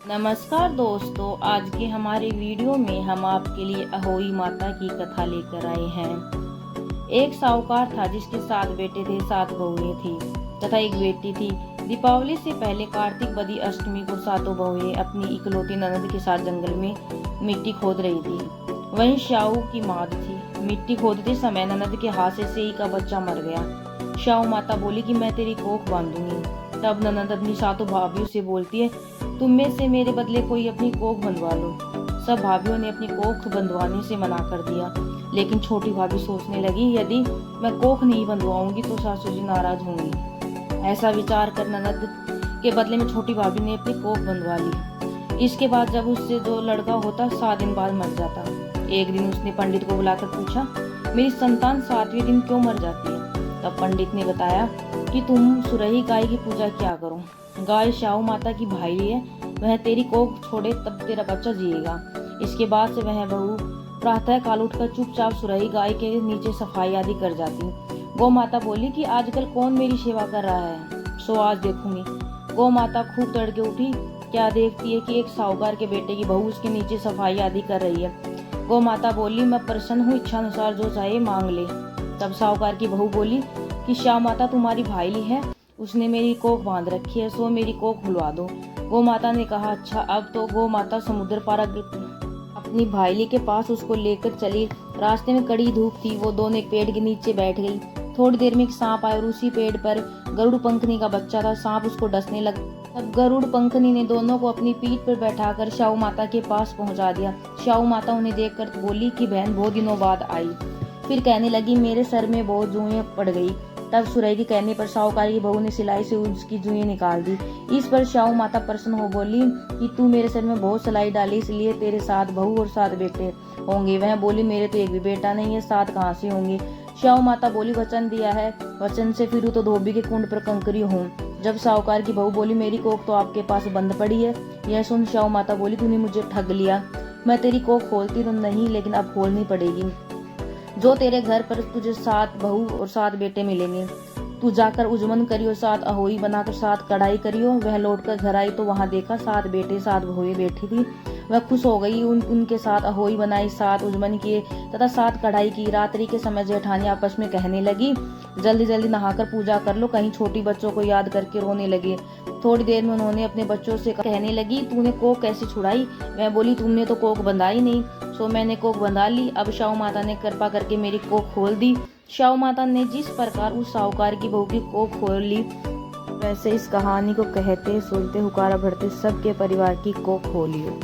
नमस्कार दोस्तों, आज के हमारे वीडियो में हम आपके लिए अहोई माता की कथा लेकर आए हैं। एक साहूकार था जिसके 7 बेटे थे, 7 बहुएं थी तथा एक बेटी थी। दीपावली से पहले कार्तिक बदी अष्टमी को सातों बहुएं अपनी इकलौती ननद के साथ जंगल में मिट्टी खोद रही थी। वहीं शाहू की माद थी। मिट्टी खोदते समय ननद के हाथ से सेई का बच्चा मर गया। शाहू माता बोली कि मैं तेरी कोख बांधूंगी। तब ननद अपनी सातों भाभियों से बोलती है, तुम में से मेरे बदले कोई अपनी कोख बंधवा लो। सब भाभियों ने अपनी कोख बंधवाने से मना कर दिया, लेकिन छोटी भाभी सोचने लगी, यदि मैं कोख नहीं बंधवाऊंगी तो सासू जी नाराज होंगी। ऐसा विचार कर ननद के बदले में छोटी भाभी ने अपनी कोख बंधवा ली। इसके बाद जब उससे जो लड़का होता 7 दिन बाद मर जाता। एक दिन उसने पंडित को बुलाकर पूछा, मेरी संतान 7वें दिन क्यों मर जाती है? तब पंडित ने बताया कि तुम सुरही गाय की पूजा क्या करो। गाय शाहू माता की भाई है, वह तेरी कोख छोड़े तब तेरा बच्चा जिएगा। इसके बाद से वह बहू प्रातः काल उठकर चुपचाप सुरही गाय के नीचे सफाई आदि कर जाती। गौ माता बोली कि आजकल कौन मेरी सेवा कर रहा है, सो आज देखूंगी। गौ माता खूब तड़के उठी, क्या देखती है कि एक साहूकार के बेटे की बहू उसके नीचे सफाई आदि कर रही है। गौ माता बोली, मैं प्रसन्न हूँ, इच्छा अनुसार जो चाहे मांग ले। तब साहूकार की बहू बोली कि शाह माता तुम्हारी भाईली है, उसने मेरी कोख बांध रखी है, सो मेरी कोख खुलवा दो। गौ माता ने कहा, अच्छा। अब तो गौ माता समुद्र पार अपनी भाईली के पास उसको लेकर चली। रास्ते में कड़ी धूप थी, वो दोनों एक पेड़ के नीचे बैठ गई। थोड़ी देर में एक सांप आया और उसी पेड़ पर गरुड़ पंखनी का बच्चा था। सांप उसको डसने लगा। तब गरुड़ पंखनी ने दोनों को अपनी पीठ पर बैठाकर शाहू माता के पास पहुंचा दिया। शाहू माता उन्हें देखकर बोली कि बहन बहुत दिनों बाद आई। फिर कहने लगी, मेरे सर में बहुत जुएं पड़ गई। तब सुरही के कहने पर साहूकार की बहू ने सिलाई से उसकी जुएं निकाल दी। इस पर शाहू माता प्रसन्न हो बोली कि तू मेरे सर में बहुत सिलाई डाली, इसलिए तेरे 7 बहू और 7 बेटे होंगे। वह बोली, मेरे तो एक भी बेटा नहीं है, 7 कहाँ से होंगे? शाहू माता बोली, वचन दिया है, वचन से फिरूं तो धोबी के कुंड पर कंकरी हूँ। जब साहूकार की बहू बोली, मेरी कोख तो आपके पास बंद पड़ी है। यह सुन शाहू माता बोली, तूने मुझे ठग लिया। मैं तेरी कोख खोलती तो नहीं, लेकिन अब खोलनी पड़ेगी। जो तेरे घर पर तुझे 7 बहू और 7 बेटे मिलेंगे। तू जाकर उजमन करियो, 7 अहोई बनाकर 7 कढ़ाई करियो। वह लौटकर घर आई तो वहां देखा 7 बेटे 7 बहुएं बैठी थी। वह खुश हो गई, उनके 7 अहोई बनाई, 7 उजमन किए तथा 7 कढ़ाई की। रात्रि के समय जेठानी आपस में कहने लगी, जल्दी जल्दी नहाकर पूजा कर लो, कहीं छोटी बच्चों को याद करके रोने लगे। थोड़ी देर में उन्होंने अपने बच्चों से कहने लगी, तूने कोख कैसे छुड़ाई? वह बोली, तुमने तो कोख बंधाई नहीं, सो मैंने कोख बंधा ली। अब शाहू माता ने कृपा करके मेरी कोख खोल दी। शाहू माता ने जिस प्रकार उस साहूकार की बहू की कोख खोल ली, वैसे इस कहानी को कहते सुनते हुकारा भरते सबके परिवार की कोख खोलियो।